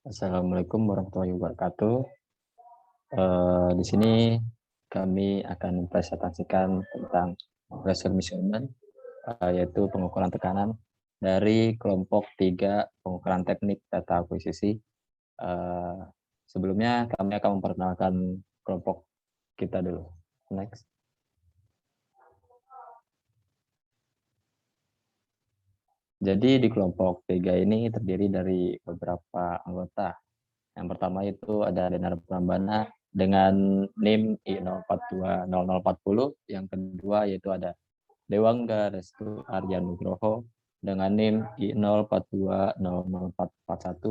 Assalamualaikum warahmatullahi wabarakatuh. Di sini kami akan mempresentasikan tentang pressure measurement, yaitu pengukuran tekanan dari kelompok 3 pengukuran teknik data akuisisi. Eh, Sebelumnya kami akan memperkenalkan kelompok kita dulu. Next. Jadi di kelompok 3 ini terdiri dari beberapa anggota. Yang pertama itu ada Denar Prambana dengan NIM I042040. Yang kedua yaitu ada Dewangga Restu Arya Nugroho dengan NIM I04200441.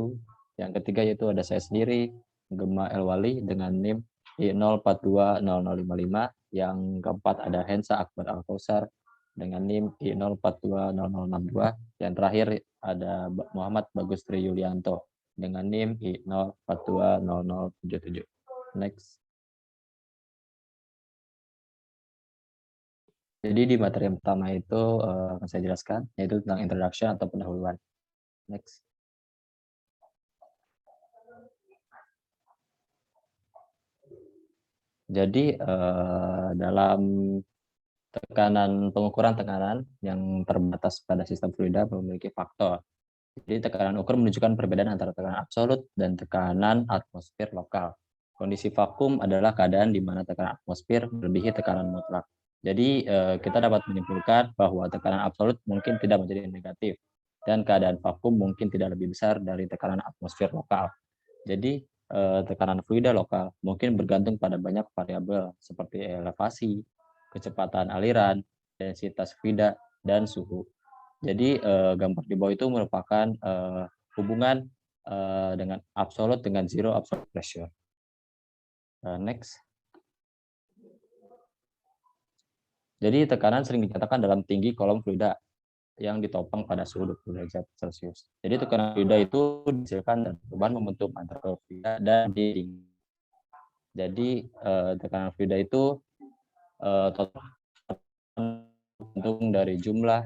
Yang ketiga yaitu ada saya sendiri, Gema Elwali dengan NIM I042055. Yang keempat ada Hensa Akbar Al-Kausar dengan NIM I042062. Yang terakhir ada Muhammad Bagus Tri Yulianto dengan NIM I04200077. Next. Jadi di materi yang pertama itu akan saya jelaskan, yaitu tentang introduction atau pendahuluan. Next. Jadi dalam pengukuran tekanan yang terbatas pada sistem fluida memiliki faktor. Jadi tekanan ukur menunjukkan perbedaan antara tekanan absolut dan tekanan atmosfer lokal. Kondisi vakum adalah keadaan di mana tekanan atmosfer melebihi tekanan mutlak. Jadi kita dapat menyimpulkan bahwa tekanan absolut mungkin tidak menjadi negatif dan keadaan vakum mungkin tidak lebih besar dari tekanan atmosfer lokal. Jadi tekanan fluida lokal mungkin bergantung pada banyak variabel seperti elevasi, kecepatan aliran, densitas fluida, dan suhu. Jadi gambar di bawah itu merupakan hubungan dengan absolut dengan zero absolute pressure. Next. Jadi tekanan sering dinyatakan dalam tinggi kolom fluida yang ditopang pada suhu 20 derajat Celcius. Jadi tekanan fluida itu dihasilkan dari perubahan momentum antara fluida dan dinding. Jadi tekanan fluida itu total tergantung dari jumlah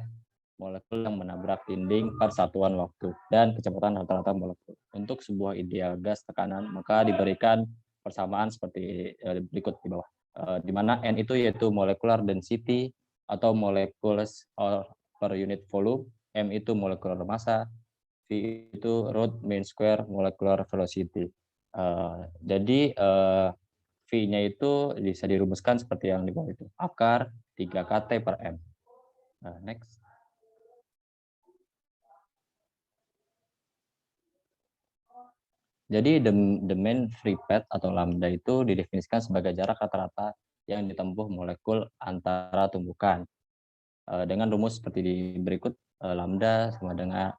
molekul yang menabrak dinding per satuan waktu dan kecepatan rata-rata molekul. Untuk sebuah ideal gas tekanan, maka diberikan persamaan seperti berikut di bawah. Di mana N itu yaitu molecular density atau molecules per unit volume, M itu molecular massa, V itu root mean square molecular velocity. Jadi V-nya itu bisa dirumuskan seperti yang di bawah itu. Akar 3 kT per M. Next. Jadi the main free path atau lambda itu didefinisikan sebagai jarak rata-rata yang ditempuh molekul antara tumbukan. Dengan rumus seperti di berikut, lambda sama dengan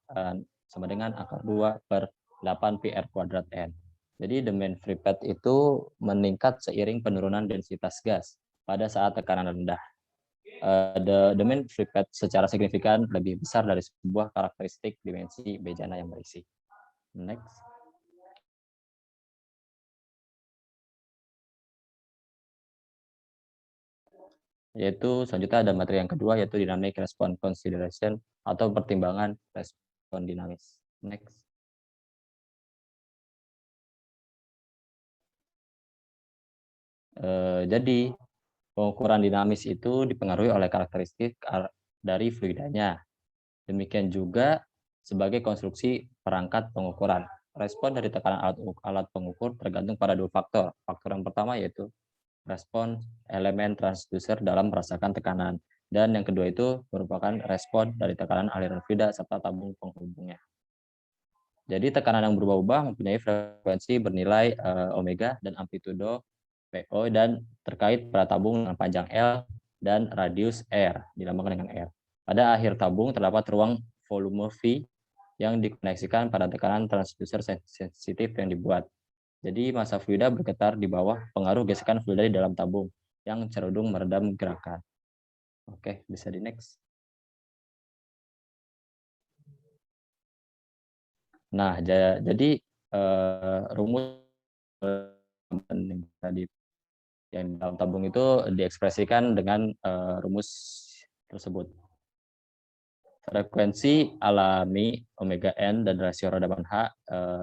akar 2 per 8 pi r kuadrat n. Jadi the main free path itu meningkat seiring penurunan densitas gas pada saat tekanan rendah. The main free path secara signifikan lebih besar dari sebuah karakteristik dimensi bejana yang berisi. Next. Yaitu selanjutnya ada materi yang kedua yaitu dynamic response consideration atau pertimbangan respon dinamis. Next. Jadi pengukuran dinamis itu dipengaruhi oleh karakteristik dari fluidanya. Demikian juga sebagai konstruksi perangkat pengukuran. Respon dari tekanan alat pengukur tergantung pada dua faktor. Faktor yang pertama yaitu respon elemen transducer dalam merasakan tekanan. Dan yang kedua itu merupakan respon dari tekanan aliran fluida serta tabung penghubungnya. Jadi tekanan yang berubah-ubah mempunyai frekuensi bernilai omega dan amplitudo PO dan terkait pada tabung dengan panjang L dan radius R, dilambangkan dengan R. Pada akhir tabung terdapat ruang volume V yang dikoneksikan pada tekanan transducer sensitif yang dibuat. Jadi massa fluida bergetar di bawah pengaruh gesekan fluida di dalam tabung yang cenderung meredam gerakan. Oke, bisa di next. Nah, jadi rumus tadi yang dalam tabung itu diekspresikan dengan rumus tersebut. Frekuensi alami omega n dan rasio Radaman H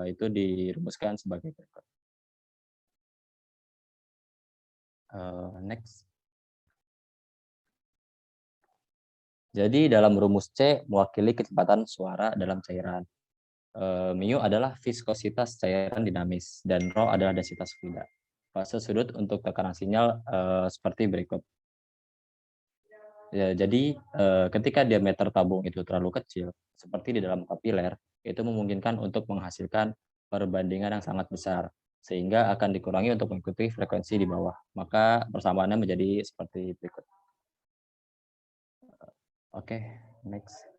itu dirumuskan sebagai berikut. Next. Jadi dalam rumus C mewakili kecepatan suara dalam cairan. Mu adalah viskositas cairan dinamis dan rho adalah densitas fluida. Fase sudut untuk tekanan sinyal seperti berikut. Ya, jadi ketika diameter tabung itu terlalu kecil, seperti di dalam kapiler, itu memungkinkan untuk menghasilkan perbandingan yang sangat besar, sehingga akan dikurangi untuk mengikuti frekuensi di bawah. Maka persamaannya menjadi seperti berikut. Oke, next.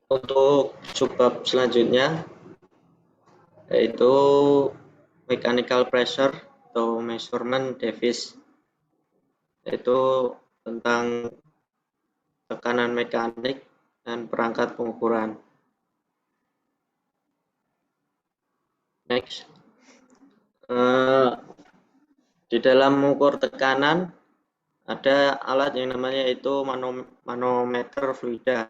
Untuk subbab selanjutnya yaitu mechanical pressure atau measurement device, yaitu tentang tekanan mekanik dan perangkat pengukuran. Next. Di dalam mengukur tekanan ada alat yang namanya itu manometer fluida.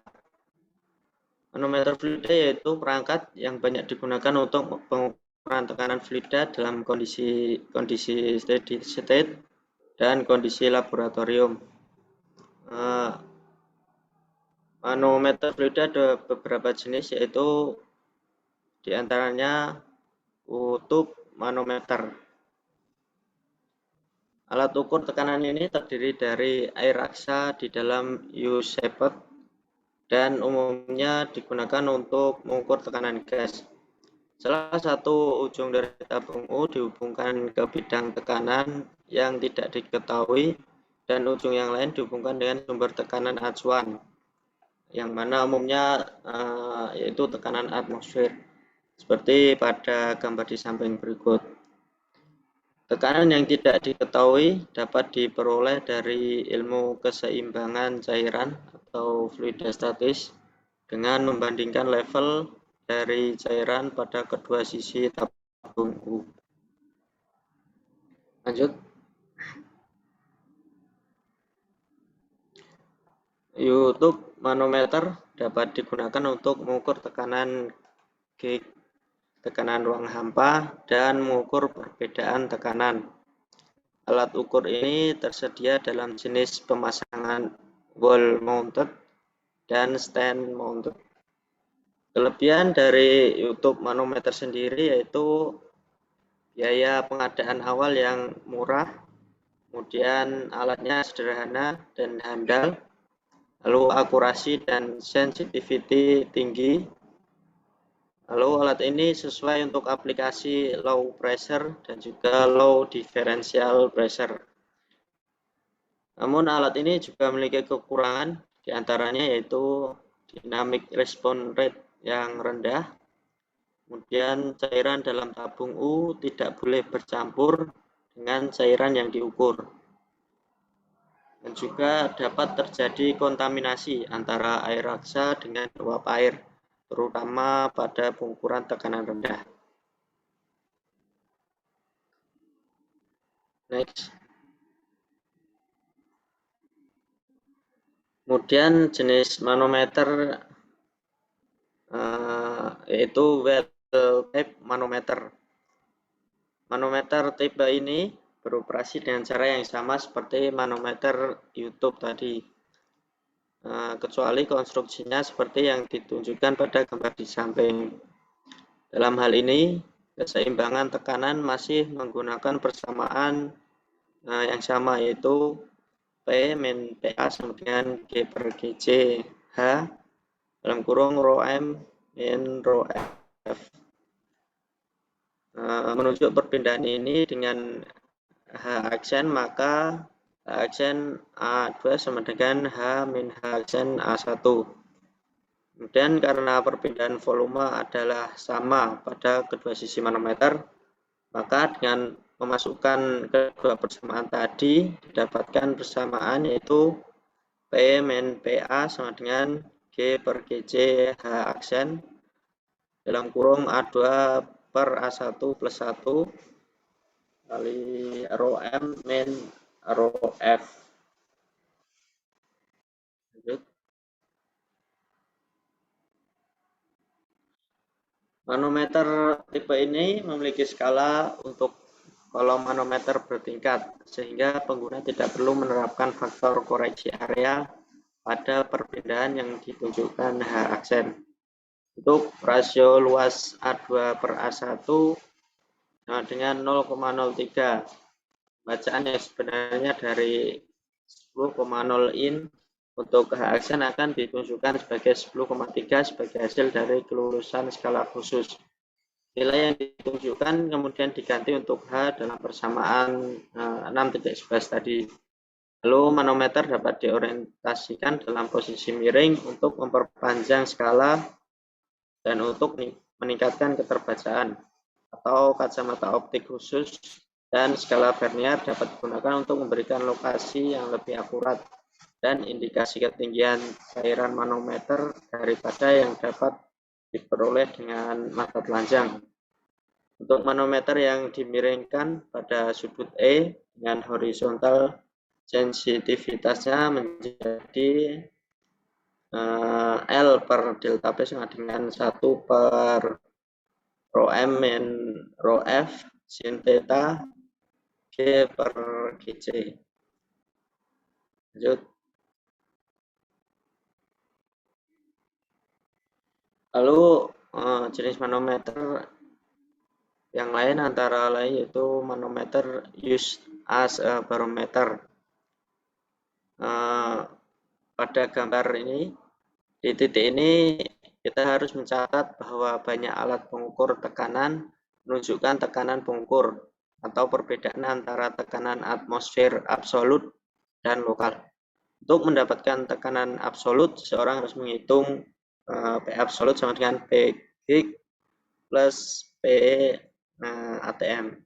Manometer fluida yaitu perangkat yang banyak digunakan untuk pengukuran tekanan fluida dalam kondisi steady state dan kondisi laboratorium. Manometer fluida ada beberapa jenis, yaitu diantaranya tube manometer. Alat ukur tekanan ini terdiri dari air raksa di dalam U-shaped dan umumnya digunakan untuk mengukur tekanan gas. Salah satu ujung dari tabung U dihubungkan ke bidang tekanan yang tidak diketahui dan ujung yang lain dihubungkan dengan sumber tekanan acuan, yang mana umumnya yaitu tekanan atmosfer, seperti pada gambar di samping berikut. Tekanan yang tidak diketahui dapat diperoleh dari ilmu keseimbangan cairan atau fluidostatis dengan membandingkan level dari cairan pada kedua sisi tabung U. Lanjut. U-tube manometer dapat digunakan untuk mengukur tekanan gauge, tekanan ruang hampa, dan mengukur perbedaan tekanan. Alat ukur ini tersedia dalam jenis pemasangan wall mounted dan stand mounted. Kelebihan dari U-tube manometer sendiri yaitu biaya pengadaan awal yang murah, kemudian alatnya sederhana dan handal, lalu akurasi dan sensitivity tinggi. Lalu alat ini sesuai untuk aplikasi low pressure dan juga low differential pressure. Namun alat ini juga memiliki kekurangan, diantaranya yaitu dynamic response rate yang rendah. Kemudian cairan dalam tabung U tidak boleh bercampur dengan cairan yang diukur. Dan juga dapat terjadi kontaminasi antara air raksa dengan uap air, terutama pada pengukuran tekanan rendah. Next. Kemudian jenis manometer yaitu well type manometer. Manometer tipe ini beroperasi dengan cara yang sama seperti manometer U-tube tadi, kecuali konstruksinya seperti yang ditunjukkan pada gambar di samping. Dalam hal ini, keseimbangan tekanan masih menggunakan persamaan yang sama, yaitu P min PA sama dengan G per GC H dalam kurung rho M min rho F. Menunjuk perpindahan ini dengan H aksen, maka H aksen A2 sama dengan H min H aksen A1. Kemudian karena perpindahan volume adalah sama pada kedua sisi manometer, maka dengan memasukkan kedua persamaan tadi didapatkan persamaan yaitu P min PA sama dengan G per GC H aksen dalam kurung A2 per A1 plus 1 kali rho M min rho F. Lanjut. Manometer tipe ini memiliki skala untuk kolom manometer bertingkat, sehingga pengguna tidak perlu menerapkan faktor koreksi area pada perpindahan yang ditunjukkan H aksen. Untuk rasio luas A2 per A1 dengan 0,03. Bacaan yang sebenarnya dari 10,0 in untuk H aksen akan ditunjukkan sebagai 10,3 sebagai hasil dari kelulusan skala khusus. Nilai yang ditunjukkan kemudian diganti untuk H dalam persamaan 6.11 tadi. Lalu manometer dapat diorientasikan dalam posisi miring untuk memperpanjang skala dan untuk meningkatkan keterbacaan, atau kacamata optik khusus dan skala vernier dapat digunakan untuk memberikan lokasi yang lebih akurat dan indikasi ketinggian cairan manometer daripada yang dapat diperoleh dengan mata telanjang. Untuk manometer yang dimiringkan pada sudut E dengan horizontal, sensitivitasnya menjadi L per delta P sama dengan 1 per rho M min rho F sin theta G per GC. Lanjut. Lalu jenis manometer yang lain antara lain yaitu manometer used as a barometer. Pada gambar ini, di titik ini kita harus mencatat bahwa banyak alat pengukur tekanan menunjukkan tekanan pengukur atau perbedaan antara tekanan atmosfer absolut dan lokal. Untuk mendapatkan tekanan absolut, seseorang harus menghitung P absolut sama dengan P gig plus P ATM.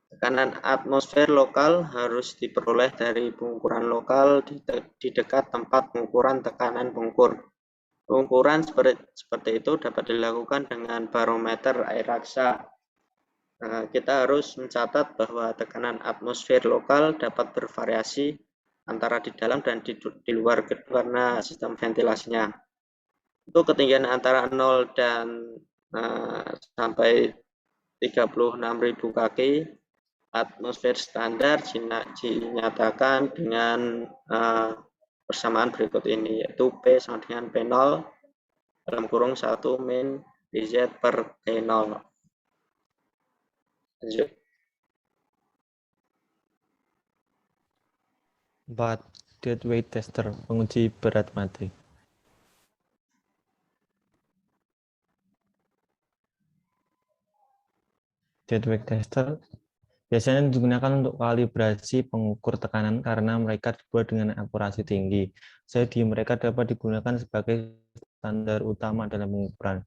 Tekanan atmosfer lokal harus diperoleh dari pengukuran lokal di dekat tempat pengukuran tekanan pengukur. Pengukuran seperti itu dapat dilakukan dengan barometer air raksa. Kita harus mencatat bahwa tekanan atmosfer lokal dapat bervariasi antara di dalam dan di luar karena sistem ventilasinya. Untuk ketinggian antara 0 dan sampai 36.000 kaki, atmosfer standar dinyatakan dengan persamaan berikut ini, yaitu P sama dengan P0 dalam kurung 1 min dz per T0. Lanjut. 4. Deadweight tester, penguji berat materi. Deadweight tester biasanya digunakan untuk kalibrasi pengukur tekanan karena mereka dibuat dengan akurasi tinggi. Jadi mereka dapat digunakan sebagai standar utama dalam pengukuran.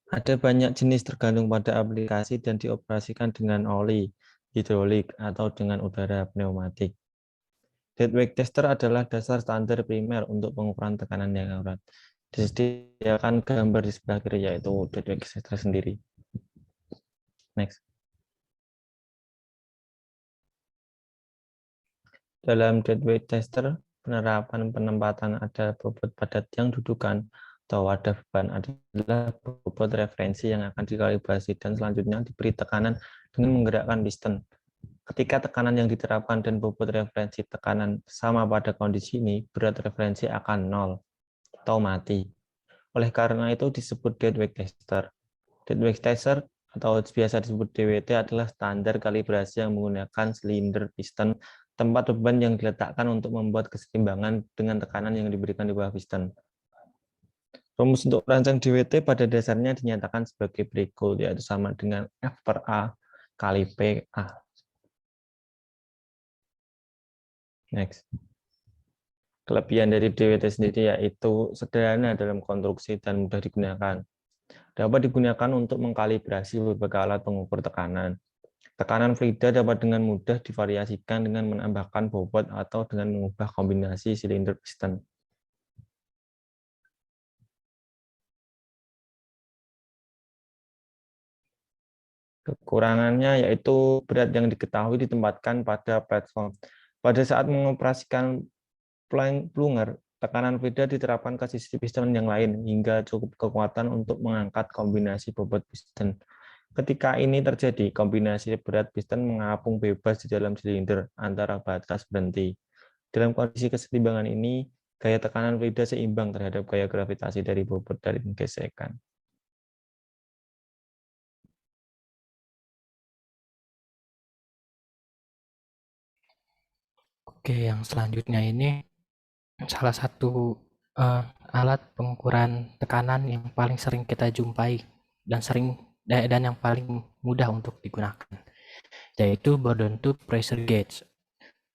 Ada banyak jenis tergantung pada aplikasi dan dioperasikan dengan oli, hidrolik, atau dengan udara pneumatik. Deadweight tester adalah dasar standar primer untuk pengukuran tekanan yang akurat. Disediakan gambar di sebelah kiri yaitu deadweight tester sendiri. Next. Dalam deadweight tester, penerapan penempatan ada bobot padat yang dudukan atau wadah beban adalah bobot referensi yang akan dikalibrasi dan selanjutnya diberi tekanan dengan menggerakkan piston. Ketika tekanan yang diterapkan dan bobot referensi tekanan sama pada kondisi ini, berat referensi akan 0 atau mati. Oleh karena itu disebut deadweight tester. Deadweight tester atau biasa disebut DWT adalah standar kalibrasi yang menggunakan silinder piston tempat beban yang diletakkan untuk membuat keseimbangan dengan tekanan yang diberikan di bawah piston. Rumus untuk perancang DWT pada dasarnya dinyatakan sebagai berikut, yaitu sama dengan F per A kali P A. Next. Kelebihan dari DWT sendiri yaitu sederhana dalam konstruksi dan mudah digunakan. Dapat digunakan untuk mengkalibrasi berbagai alat pengukur tekanan. Tekanan fluida dapat dengan mudah divariasikan dengan menambahkan bobot atau dengan mengubah kombinasi silinder piston. Kekurangannya yaitu berat yang diketahui ditempatkan pada platform. Pada saat mengoperasikan plunger, tekanan beda diterapkan ke sisi piston yang lain hingga cukup kekuatan untuk mengangkat kombinasi bobot piston. Ketika ini terjadi, kombinasi berat piston mengapung bebas di dalam silinder antara batas berhenti. Dalam kondisi kesetimbangan ini, gaya tekanan fluida seimbang terhadap gaya gravitasi dari bobot dari gesekan. Oke, yang selanjutnya ini salah satu alat pengukuran tekanan yang paling sering kita jumpai dan yang paling mudah untuk digunakan, yaitu Bourdon Tube Pressure Gauge,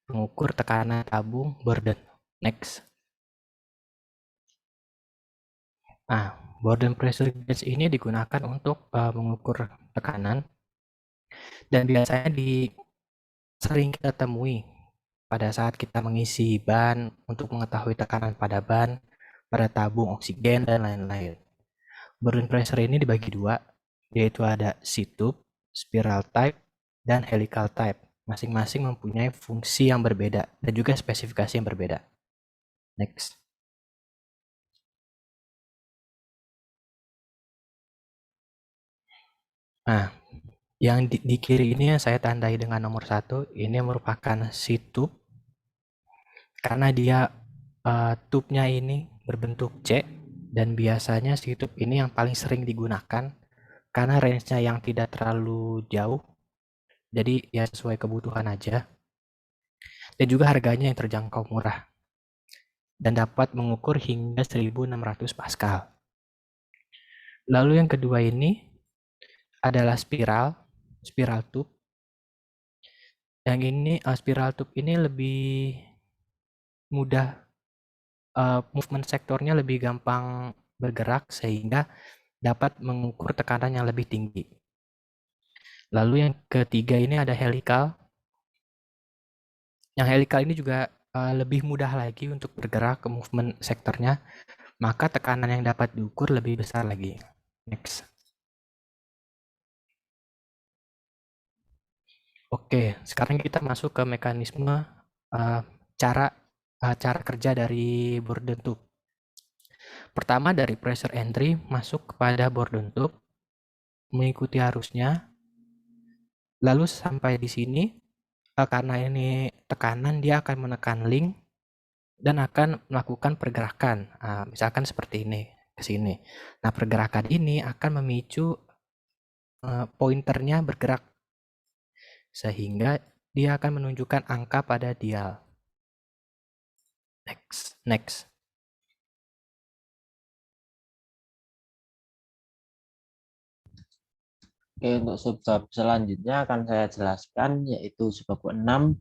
pengukur tekanan tabung Bourdon. Next. Nah, Bourdon Pressure Gauge ini digunakan untuk mengukur tekanan dan biasanya sering kita temui pada saat kita mengisi ban untuk mengetahui tekanan pada ban, pada tabung oksigen, dan lain-lain. Bourdon pressure ini dibagi dua, yaitu ada C-tube, spiral type, dan helical type. Masing-masing mempunyai fungsi yang berbeda dan juga spesifikasi yang berbeda. Next. Nah, yang di kiri ini yang saya tandai dengan nomor 1, ini merupakan C-tube, karena dia tube-nya ini berbentuk C, dan biasanya C-tube ini yang paling sering digunakan karena range-nya yang tidak terlalu jauh, jadi ya sesuai kebutuhan aja, dan juga harganya yang terjangkau murah dan dapat mengukur hingga 1600 Pascal. Lalu yang kedua ini adalah spiral tube. Yang ini spiral tube ini lebih mudah, movement sektornya lebih gampang bergerak sehingga dapat mengukur tekanan yang lebih tinggi. Lalu yang ketiga ini ada helical. Yang helical ini juga lebih mudah lagi untuk bergerak ke movement sektornya, maka tekanan yang dapat diukur lebih besar lagi. Next. Oke, sekarang kita masuk ke mekanisme cara kerja dari Bourdon tube. Pertama dari pressure entry masuk kepada Bourdon tube, mengikuti arusnya, lalu sampai di sini karena ini tekanan, dia akan menekan link dan akan melakukan pergerakan, misalkan seperti ini ke sini. Nah, pergerakan ini akan memicu pointernya bergerak sehingga dia akan menunjukkan angka pada dial. Next. Oke, untuk subbab selanjutnya akan saya jelaskan, yaitu subbab 6,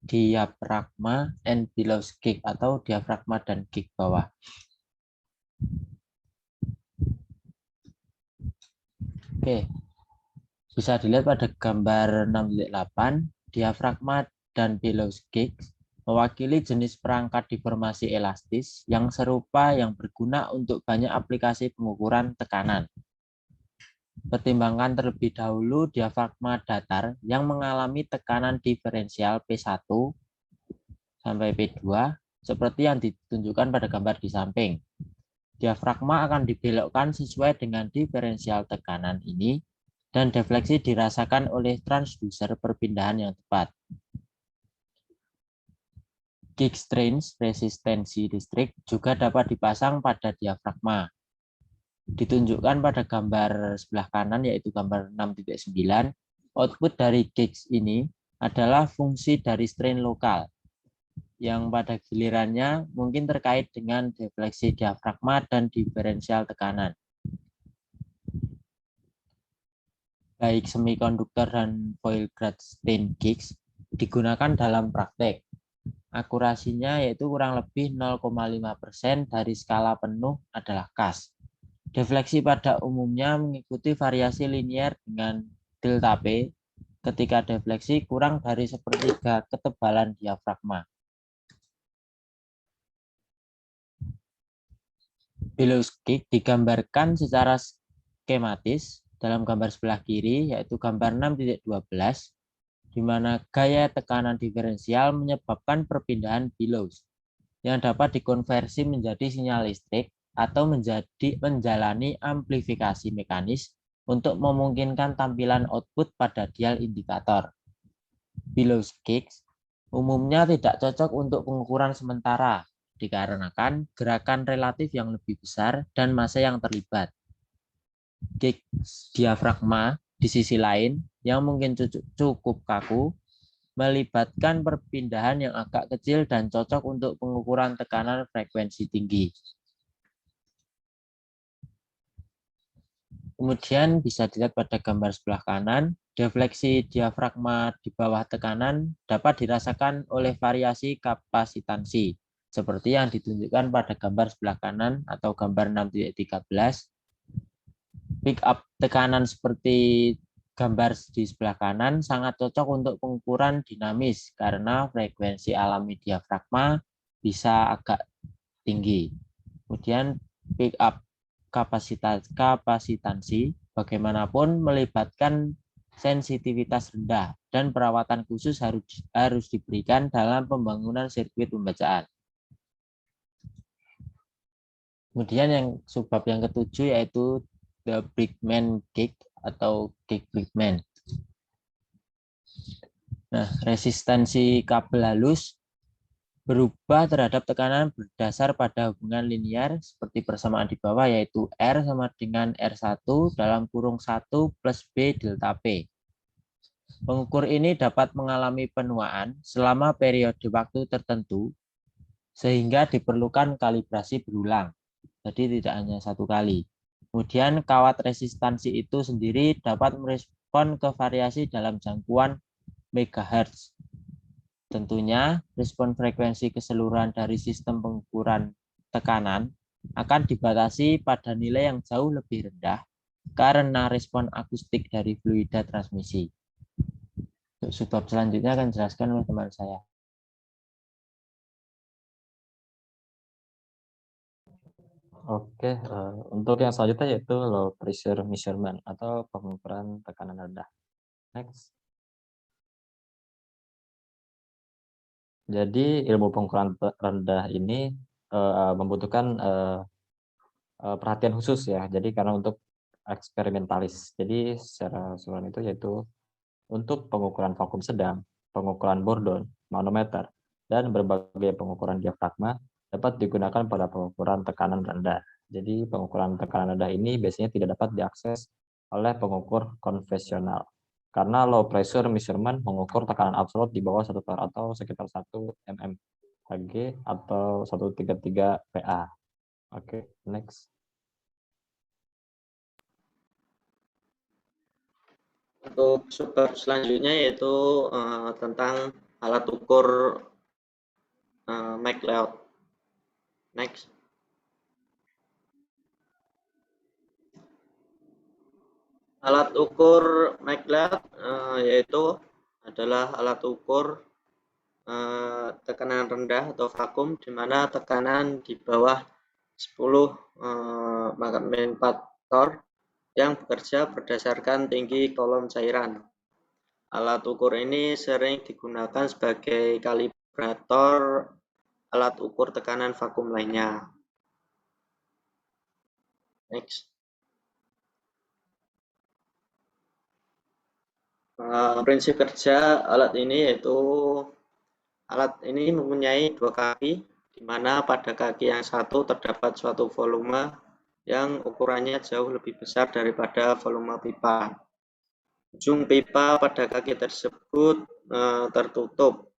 diafragma and billows gauge atau diafragma dan gauge bawah. Oke, bisa dilihat pada gambar 6.8, diafragma dan billows gauge mewakili jenis perangkat deformasi elastis yang serupa yang berguna untuk banyak aplikasi pengukuran tekanan. Pertimbangkan terlebih dahulu diafragma datar yang mengalami tekanan diferensial P1 sampai P2 seperti yang ditunjukkan pada gambar di samping. Diafragma akan dibelokkan sesuai dengan diferensial tekanan ini dan defleksi dirasakan oleh transducer perpindahan yang tepat. Gauge strength resistensi listrik juga dapat dipasang pada diafragma. Ditunjukkan pada gambar sebelah kanan, yaitu gambar 6.9, output dari gauge ini adalah fungsi dari strain lokal, yang pada gilirannya mungkin terkait dengan defleksi diafragma dan diferensial tekanan. Baik semikonduktor dan foil grade strain gauge digunakan dalam praktek. Akurasinya yaitu kurang lebih 0,5% dari skala penuh adalah kas. Defleksi pada umumnya mengikuti variasi linier dengan delta P ketika defleksi kurang dari sepertiga ketebalan diafragma. Billows gauge digambarkan secara skematis dalam gambar sebelah kiri, yaitu gambar 6.12, di mana gaya tekanan diferensial menyebabkan perpindahan billows yang dapat dikonversi menjadi sinyal listrik atau menjalani amplifikasi mekanis untuk memungkinkan tampilan output pada dial indikator. Billows gauge umumnya tidak cocok untuk pengukuran sementara dikarenakan gerakan relatif yang lebih besar dan massa yang terlibat. Gauge diafragma di sisi lain yang mungkin cukup kaku melibatkan perpindahan yang agak kecil dan cocok untuk pengukuran tekanan frekuensi tinggi. Kemudian bisa dilihat pada gambar sebelah kanan, defleksi diafragma di bawah tekanan dapat dirasakan oleh variasi kapasitansi, seperti yang ditunjukkan pada gambar sebelah kanan atau gambar 6.13. Pick up tekanan seperti gambar di sebelah kanan sangat cocok untuk pengukuran dinamis karena frekuensi alami diafragma bisa agak tinggi. Kemudian pick up kapasitansi bagaimanapun melibatkan sensitivitas rendah dan perawatan khusus harus diberikan dalam pembangunan sirkuit pembacaan. Kemudian yang subbab yang ketujuh yaitu the Brickman gauge atau gauge Brickman. Nah, resistansi kabel halus berubah terhadap tekanan berdasar pada hubungan linear seperti persamaan di bawah, yaitu R sama dengan R1 dalam kurung 1 plus B delta P. Pengukur ini dapat mengalami penuaan selama periode waktu tertentu sehingga diperlukan kalibrasi berulang. Jadi tidak hanya satu kali. Kemudian kawat resistansi itu sendiri dapat merespon ke variasi dalam jangkauan megahertz. Tentunya, respon frekuensi keseluruhan dari sistem pengukuran tekanan akan dibatasi pada nilai yang jauh lebih rendah karena respon akustik dari fluida transmisi. Untuk subbab selanjutnya akan dijelaskan oleh teman saya. Oke, untuk yang selanjutnya yaitu low pressure measurement atau pengukuran tekanan rendah. Next. Jadi ilmu pengukuran rendah ini membutuhkan perhatian khusus ya. Jadi karena untuk eksperimentalis. Jadi secara keseluruhan itu yaitu untuk pengukuran vakum sedang, pengukuran Bourdon, manometer, dan berbagai pengukuran diafragma dapat digunakan pada pengukuran tekanan rendah. Jadi pengukuran tekanan rendah ini biasanya tidak dapat diakses oleh pengukur konvensional. Karena low pressure measurement mengukur tekanan absolut di bawah 1 bar atau sekitar 1 mmHg atau 133 PA. Oke, next. Untuk subbab selanjutnya yaitu tentang alat ukur McLeod. Next. Alat ukur McLeod yaitu adalah alat ukur tekanan rendah atau vakum di mana tekanan di bawah 10 Magnitudo 4 Torr yang bekerja berdasarkan tinggi kolom cairan. Alat ukur ini sering digunakan sebagai kalibrator alat ukur tekanan vakum lainnya. Next. Prinsip kerja alat ini yaitu alat ini mempunyai dua kaki, di mana pada kaki yang satu terdapat suatu volume yang ukurannya jauh lebih besar daripada volume pipa. Ujung pipa pada kaki tersebut tertutup.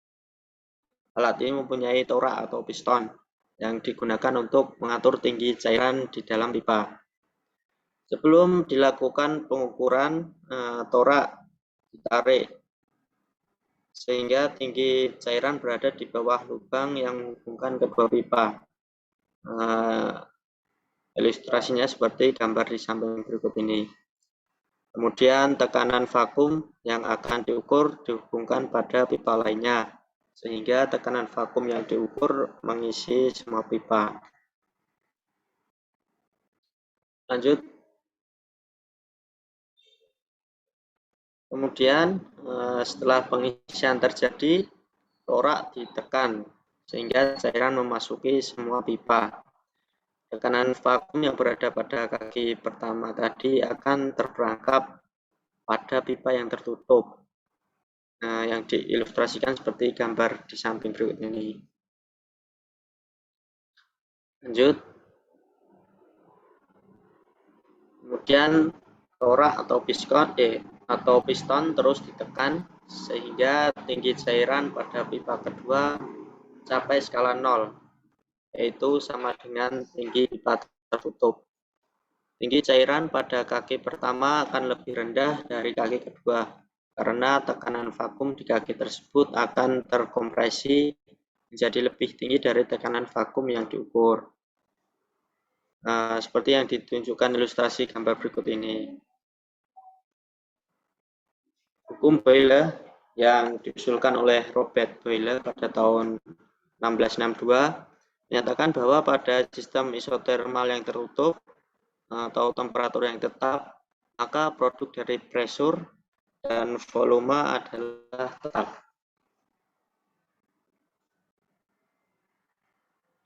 Alat ini mempunyai torak atau piston yang digunakan untuk mengatur tinggi cairan di dalam pipa. Sebelum dilakukan pengukuran, torak ditarik sehingga tinggi cairan berada di bawah lubang yang menghubungkan kedua pipa. Ilustrasinya seperti gambar di samping berikut ini. Kemudian tekanan vakum yang akan diukur dihubungkan pada pipa lainnya, sehingga tekanan vakum yang diukur mengisi semua pipa. Lanjut. Kemudian setelah pengisian terjadi, torak ditekan sehingga cairan memasuki semua pipa. Tekanan vakum yang berada pada kaki pertama tadi akan terperangkap pada pipa yang tertutup. Nah, yang diilustrasikan seperti gambar di samping berikut ini. Lanjut. Kemudian torak atau piston terus ditekan sehingga tinggi cairan pada pipa kedua capai skala 0, yaitu sama dengan tinggi pipa tertutup. Tinggi cairan pada kaki pertama akan lebih rendah dari kaki kedua karena tekanan vakum di kaki tersebut akan terkompresi menjadi lebih tinggi dari tekanan vakum yang diukur. Seperti yang ditunjukkan ilustrasi gambar berikut ini. Hukum Boyle yang diusulkan oleh Robert Boyle pada tahun 1662 menyatakan bahwa pada sistem isotermal yang tertutup atau temperatur yang tetap, maka produk dari pressure dan volume adalah tetap.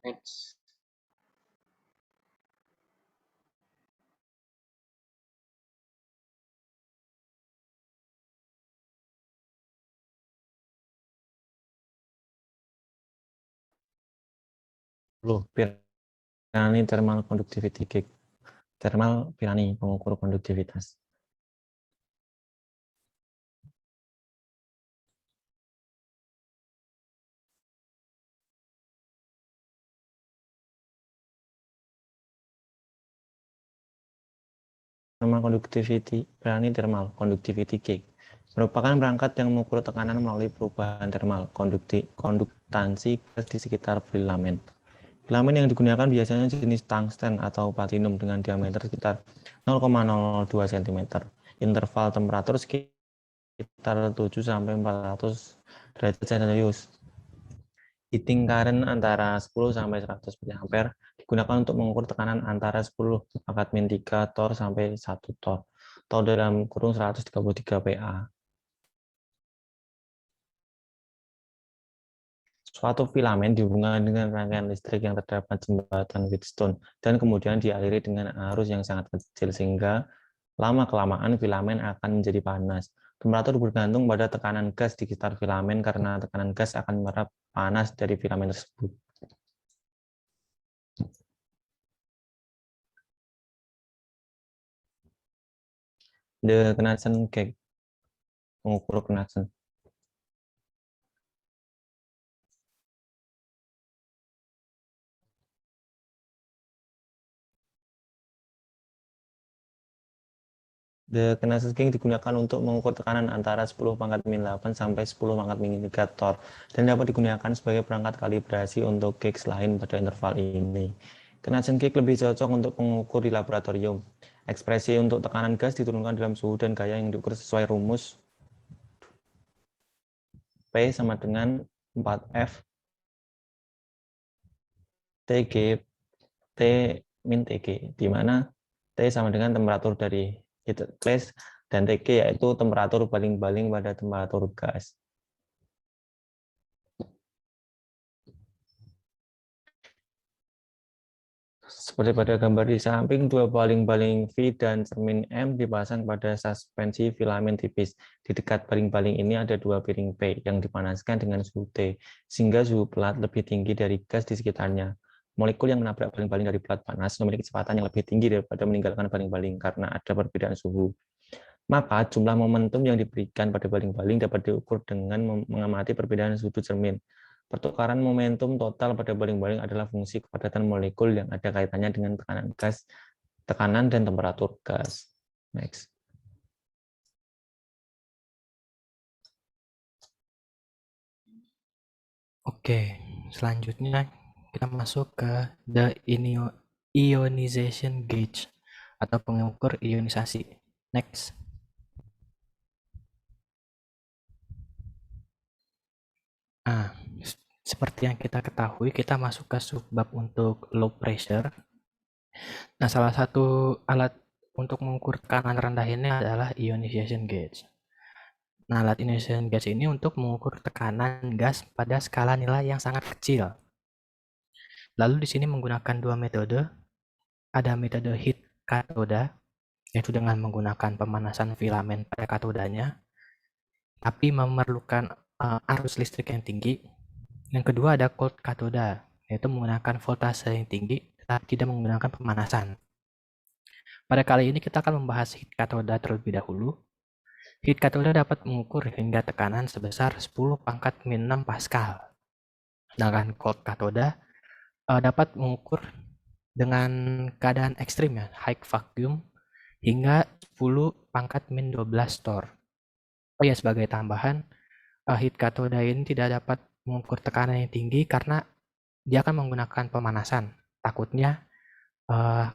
Next. Pirani thermal conductivity gauge. Thermal Pirani pengukur konduktivitas. Pirani thermal conductivity gauge merupakan perangkat yang mengukur tekanan melalui perubahan thermal konduktansi gas di sekitar filamen. Filamen yang digunakan biasanya jenis tungsten atau platinum dengan diameter sekitar 0,02 cm. Interval temperatur sekitar 7-400 derajat Celcius. Heating current antara 10 sampai 100 mA digunakan untuk mengukur tekanan antara 10⁻³ torr sampai 1 torr. Torr dalam kurung 133 PA. Suatu filamen dihubungkan dengan rangkaian listrik yang terdapat jembatan Wheatstone dan kemudian dialiri dengan arus yang sangat kecil sehingga lama-kelamaan filamen akan menjadi panas. Temperatur bergantung pada tekanan gas di sekitar filamen karena tekanan gas akan menyerap panas dari filamen tersebut. The Knudsen gauge mengukur Knudsen. The Knudsen gauge digunakan untuk mengukur tekanan antara 10⁻⁸ sampai 10⁻³ torr dan dapat digunakan sebagai perangkat kalibrasi untuk gauge lain pada interval ini. Knudsen gauge lebih cocok untuk mengukur di laboratorium. Ekspresi untuk tekanan gas diturunkan dalam suhu dan gaya yang diukur sesuai rumus P sama dengan 4F TG T min TG, di mana T sama dengan temperatur dari heated place dan TG yaitu temperatur baling-baling pada temperatur gas. Seperti pada gambar di samping, dua baling-baling V dan cermin M dipasang pada suspensi filamen tipis. Di dekat baling-baling ini ada dua piring P yang dipanaskan dengan suhu T, sehingga suhu pelat lebih tinggi dari gas di sekitarnya. Molekul yang menabrak baling-baling dari pelat panas memiliki kecepatan yang lebih tinggi daripada meninggalkan baling-baling karena ada perbedaan suhu. Maka jumlah momentum yang diberikan pada baling-baling dapat diukur dengan mengamati perbedaan sudut cermin. Pertukaran momentum total pada baling-baling adalah fungsi kepadatan molekul yang ada kaitannya dengan tekanan gas, tekanan dan temperatur gas. Next. Oke, selanjutnya kita masuk ke the ionization gauge atau pengukur ionisasi. Next. Seperti yang kita ketahui, kita masuk ke subbab untuk low pressure. Nah, salah satu alat untuk mengukur tekanan rendah ini adalah ionization gauge. Nah, alat ionization gas ini untuk mengukur tekanan gas pada skala nilai yang sangat kecil. Lalu di sini menggunakan dua metode. Ada metode heat katoda, yaitu dengan menggunakan pemanasan filamen pada katodanya, tapi memerlukan arus listrik yang tinggi. Yang kedua ada cold katoda, yaitu menggunakan voltase yang tinggi, tetapi tidak menggunakan pemanasan. Pada kali ini kita akan membahas heat katoda terlebih dahulu. Heat katoda dapat mengukur hingga tekanan sebesar 10⁻⁻⁶ Pascal. Sedangkan cold katoda dapat mengukur dengan keadaan ekstrim ya, high vacuum, hingga 10⁻⁻12 torr. Oh ya, sebagai tambahan, heat katoda ini tidak dapat mengukur tekanan yang tinggi karena dia akan menggunakan pemanasan. Takutnya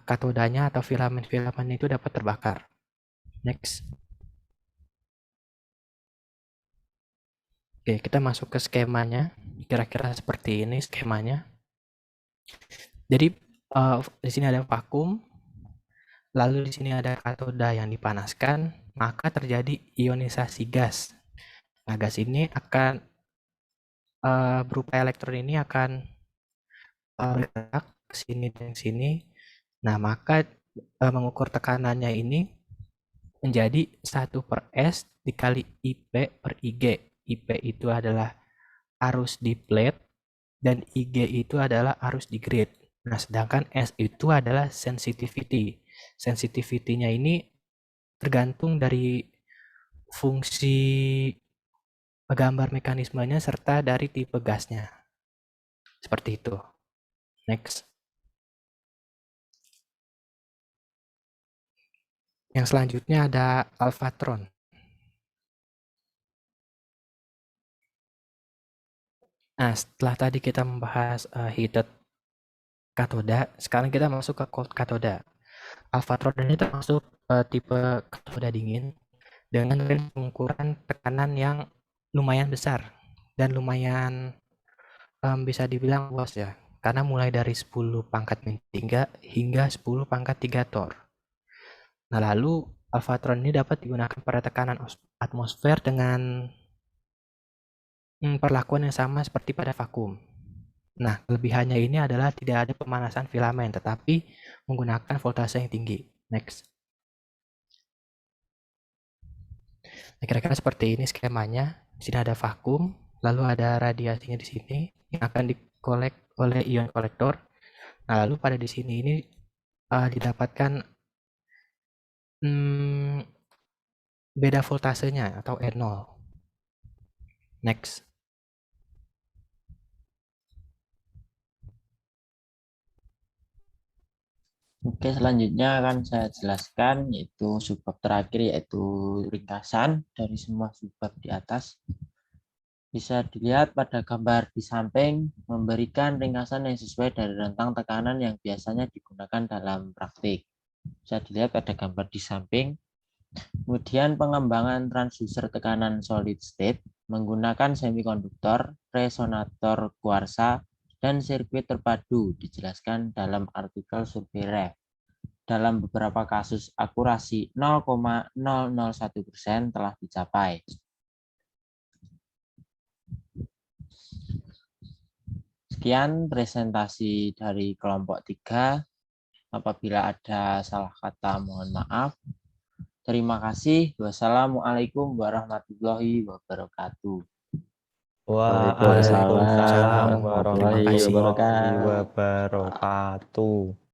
katodanya atau filamen-filamen itu dapat terbakar. Next. Oke, kita masuk ke skemanya. Kira-kira seperti ini skemanya. Jadi di sini ada vakum, lalu di sini ada katoda yang dipanaskan, maka terjadi ionisasi gas. Nah, gas ini akan berupa elektron ini akan bergerak ke sini dan sini. Nah, maka mengukur tekanannya ini menjadi 1/S dikali IP per IG. IP itu adalah arus di plate dan IG itu adalah arus di grid. Nah, sedangkan S itu adalah sensitivity. Sensitivity-nya ini tergantung dari fungsi gambar mekanismenya serta dari tipe gasnya. Seperti itu. Next. Yang selanjutnya ada alphatron. Nah, setelah tadi kita membahas heated katoda, sekarang kita masuk ke cold katoda. Alphatron ini termasuk tipe katoda dingin dengan range pengukuran tekanan yang lumayan besar dan lumayan bisa dibilang luas ya, karena mulai dari 10⁻⁻³ hingga 10⁻³ torr. Nah, lalu alphatron ini dapat digunakan pada tekanan atmosfer dengan perlakuan yang sama seperti pada vakum. Nah, kelebihannya ini adalah tidak ada pemanasan filamen, tetapi menggunakan voltase yang tinggi. Next. Nah, kira-kira seperti ini skemanya. Di sini ada vakum, lalu ada radiasinya di sini yang akan dikolek oleh ion kolektor. Nah, lalu pada di sini ini didapatkan beda voltasenya atau R0. Next. Oke, selanjutnya akan saya jelaskan yaitu subbab terakhir, yaitu ringkasan dari semua subbab di atas. Bisa dilihat pada gambar di samping memberikan ringkasan yang sesuai dari rentang tekanan yang biasanya digunakan dalam praktik. Bisa dilihat pada gambar di samping. Kemudian pengembangan transducer tekanan solid state menggunakan semikonduktor, resonator kuarsa, dan sirkuit terpadu dijelaskan dalam artikel survei ref. Dalam beberapa kasus akurasi 0,001% telah dicapai. Sekian presentasi dari kelompok 3. Apabila ada salah kata mohon maaf. Terima kasih. Wassalamualaikum warahmatullahi wabarakatuh. Waalaikumsalam warahmatullahi warahmatullahi wabarakatuh. wabarakatuh.